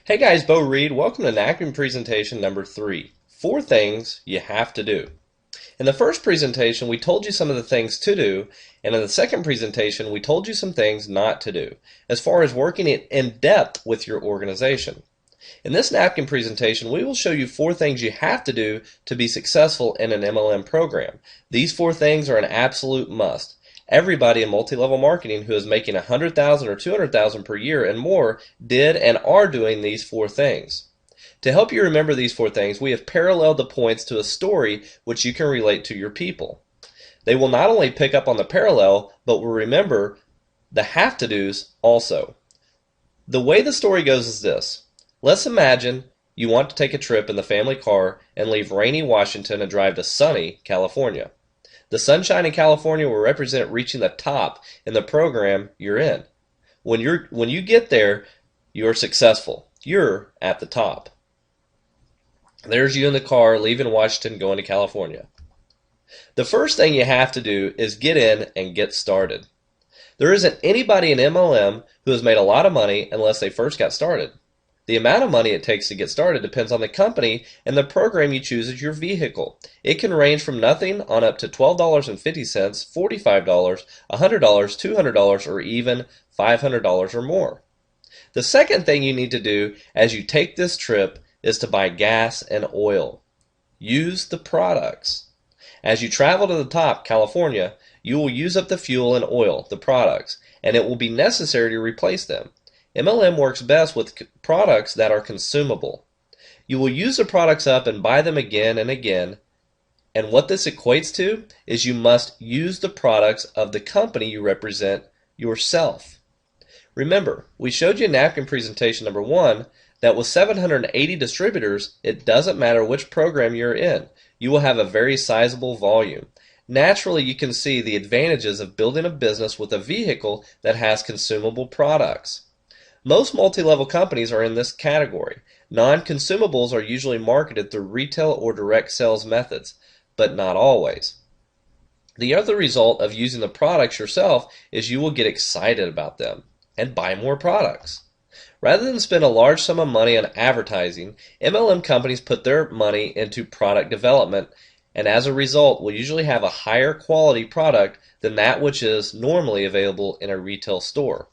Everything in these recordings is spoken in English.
Hey guys, Bo Reed. Welcome to Napkin presentation number 3. 4 things you have to do. In the first presentation, we told you some of the things to do, and in the second presentation, we told you some things not to do, as far as working it in depth with your organization. In this napkin presentation, we will show you 4 things you have to do to be successful in an MLM program. These 4 things are an absolute must. Everybody in multi-level marketing who is making $100,000 or $200,000 per year and more did and are doing these 4 things. To help you remember these 4 things, we have paralleled the points to a story which you can relate to your people. They will not only pick up on the parallel, but will remember the have-to-dos also. The way the story goes is this. Let's imagine you want to take a trip in the family car and leave rainy Washington and drive to sunny California. The sunshine in California will represent reaching the top in the program you're in. When you get there, you're successful. You're at the top. There's you in the car leaving Washington going to California. The first thing you have to do is get in and get started. There isn't anybody in MLM who has made a lot of money unless they first got started. The amount of money it takes to get started depends on the company and the program you choose as your vehicle. It can range from nothing on up to $12.50, $45, $100, $200, or even $500 or more. The second thing you need to do as you take this trip is to buy gas and oil. Use the products. As you travel to the top, California, you will use up the fuel and oil, the products, and it will be necessary to replace them. MLM works best with products that are consumable. You will use the products up and buy them again and again, and what this equates to is you must use the products of the company you represent yourself. Remember, we showed you in napkin presentation number 1 that with 780 distributors, it doesn't matter which program you're in. You will have a very sizable volume. Naturally, you can see the advantages of building a business with a vehicle that has consumable products. Most multi-level companies are in this category. Non-consumables are usually marketed through retail or direct sales methods, but not always. The other result of using the products yourself is you will get excited about them and buy more products. Rather than spend a large sum of money on advertising, MLM companies put their money into product development, and as a result will usually have a higher quality product than that which is normally available in a retail store.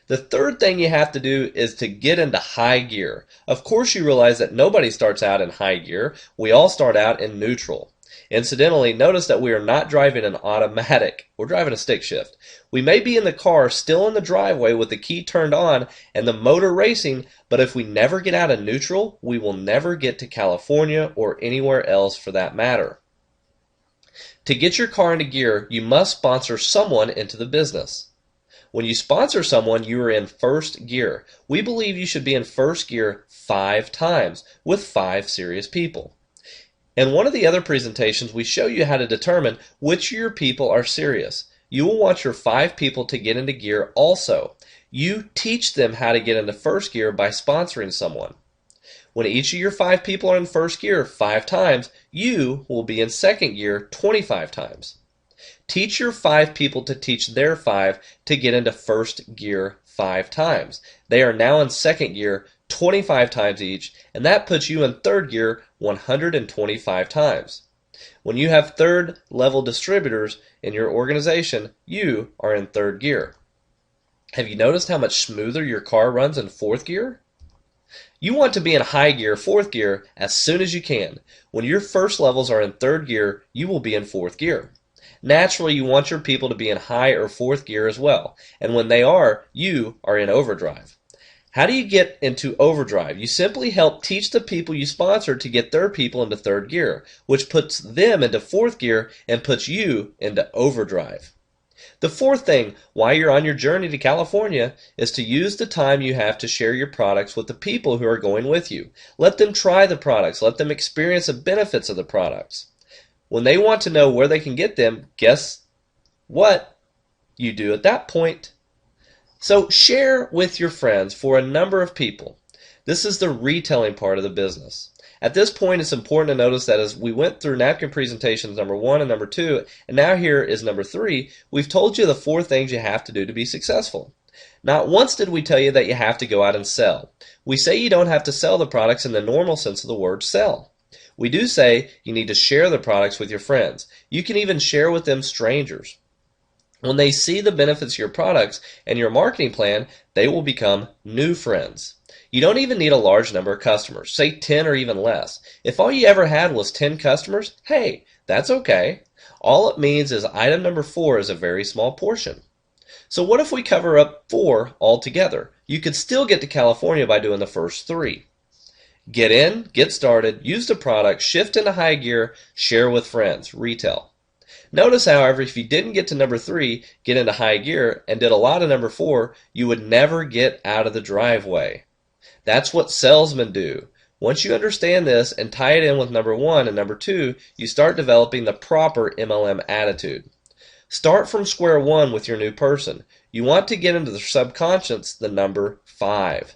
The third thing you have to do is to get into high gear. Of course, you realize that nobody starts out in high gear. We all start out in neutral. Incidentally, notice that we are not driving an automatic. We're driving a stick shift. We may be in the car, still in the driveway with the key turned on and the motor racing, but if we never get out of neutral, we will never get to California or anywhere else for that matter. To get your car into gear, you must sponsor someone into the business. When you sponsor someone, you are in first gear. We believe you should be in first gear 5 times with 5 serious people. In one of the other presentations, we show you how to determine which of your people are serious. You will want your 5 people to get into gear also. You teach them how to get into first gear by sponsoring someone. When each of your 5 people are in first gear 5 times, you will be in second gear 25 times. Teach your 5 people to teach their 5 to get into first gear 5 times. They are now in second gear 25 times each, and that puts you in third gear 125 times. When you have third level distributors in your organization, you are in third gear. Have you noticed how much smoother your car runs in fourth gear? You want to be in high gear, fourth gear, as soon as you can. When your first levels are in third gear, you will be in fourth gear. Naturally, you want your people to be in high or fourth gear as well, and when they are, you are in overdrive. How do you get into overdrive? You simply help teach the people you sponsor to get their people into third gear, which puts them into fourth gear and puts you into overdrive. The fourth thing, while you're on your journey to California, is to use the time you have to share your products with the people who are going with you. Let them try the products. Let them experience the benefits of the products. When they want to know where they can get them, guess what you do at that point? So share with your friends for a number of people. This is the retailing part of the business. At this point, it's important to notice that as we went through napkin presentations number 1 and number 2, and now here is number 3, we've told you the 4 things you have to do to be successful. Not once did we tell you that you have to go out and sell. We say you don't have to sell the products in the normal sense of the word sell. We do say you need to share the products with your friends. You can even share with them strangers. When they see the benefits of your products and your marketing plan, they will become new friends. You don't even need a large number of customers, say 10 or even less. If all you ever had was 10 customers, hey, that's okay. All it means is item number 4 is a very small portion. So what if we cover up 4 altogether? You could still get to California by doing the first 3. Get in, get started, use the product, shift into high gear, share with friends, retail. Notice, however, if you didn't get to number 3, get into high gear, and did a lot of number 4, you would never get out of the driveway. That's what salesmen do. Once you understand this and tie it in with number 1 and number 2, you start developing the proper MLM attitude. Start from square one with your new person. You want to get into the subconscious the number 5.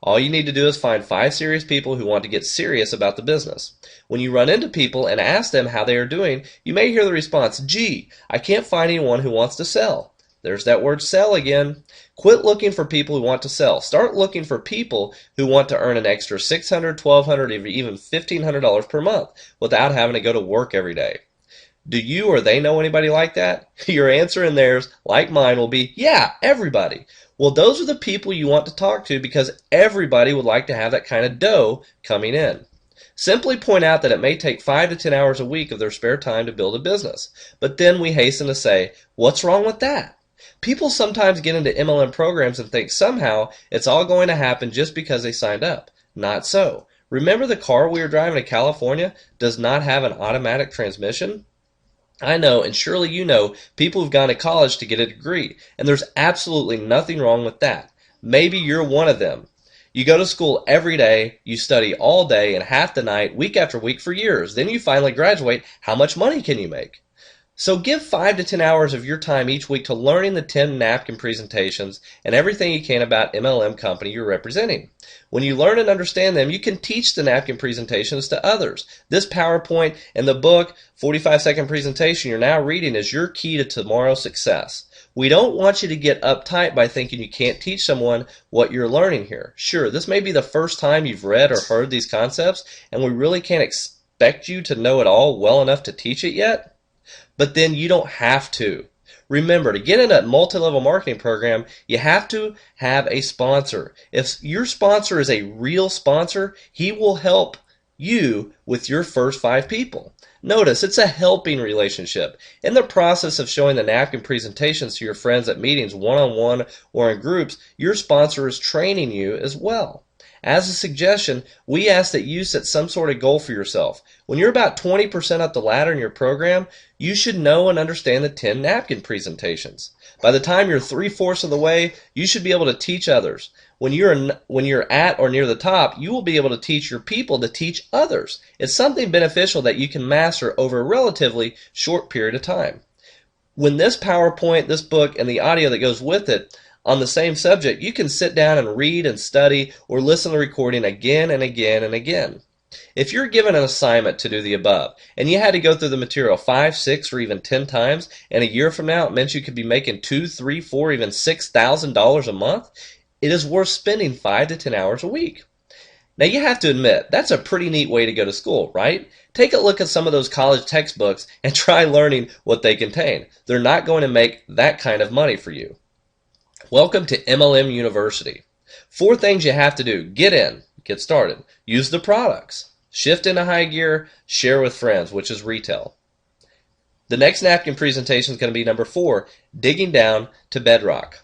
All you need to do is find 5 serious people who want to get serious about the business. When you run into people and ask them how they are doing, you may hear the response, gee, I can't find anyone who wants to sell. There's that word sell again. Quit looking for people who want to sell. Start looking for people who want to earn an extra $600, $1,200, or even $1,500 per month without having to go to work every day. Do you or they know anybody like that? Your answer and theirs, like mine, will be, yeah, everybody. Well, those are the people you want to talk to because everybody would like to have that kind of dough coming in. Simply point out that it may take 5 to 10 hours a week of their spare time to build a business. But then we hasten to say, what's wrong with that? People sometimes get into MLM programs and think somehow it's all going to happen just because they signed up. Not so. Remember the car we were driving to California does not have an automatic transmission? I know, and surely you know, people who've gone to college to get a degree, and there's absolutely nothing wrong with that. Maybe you're one of them. You go to school every day, you study all day and half the night, week after week for years. Then you finally graduate. How much money can you make? So give 5 to 10 hours of your time each week to learning the 10 napkin presentations and everything you can about MLM company you're representing. When you learn and understand them, you can teach the napkin presentations to others. This PowerPoint and the book, 45-second presentation you're now reading is your key to tomorrow's success. We don't want you to get uptight by thinking you can't teach someone what you're learning here. Sure, this may be the first time you've read or heard these concepts, and we really can't expect you to know it all well enough to teach it yet. But then you don't have to. Remember, to get in a multi-level marketing program, you have to have a sponsor. If your sponsor is a real sponsor, he will help you with your first 5 people. Notice, it's a helping relationship. In the process of showing the napkin presentations to your friends at meetings, one-on-one or in groups, your sponsor is training you as well. As a suggestion, we ask that you set some sort of goal for yourself. When you're about 20% up the ladder in your program, you should know and understand the 10 napkin presentations. By the time you're 3/4 of the way, you should be able to teach others. When you're at or near the top, you will be able to teach your people to teach others. It's something beneficial that you can master over a relatively short period of time. When this PowerPoint, this book, and the audio that goes with it on the same subject, you can sit down and read and study or listen to the recording again and again and again. If you're given an assignment to do the above and you had to go through the material 5, 6, or even 10 times, and a year from now it meant you could be making $2, $3, $4, even $6,000 a month, it is worth spending 5 to 10 hours a week. Now you have to admit, that's a pretty neat way to go to school, right? Take a look at some of those college textbooks and try learning what they contain. They're not going to make that kind of money for you. Welcome to MLM University. 4 things you have to do. Get in, get started, use the products, shift into high gear, share with friends, which is retail. The next napkin presentation is going to be number 4, digging down to bedrock.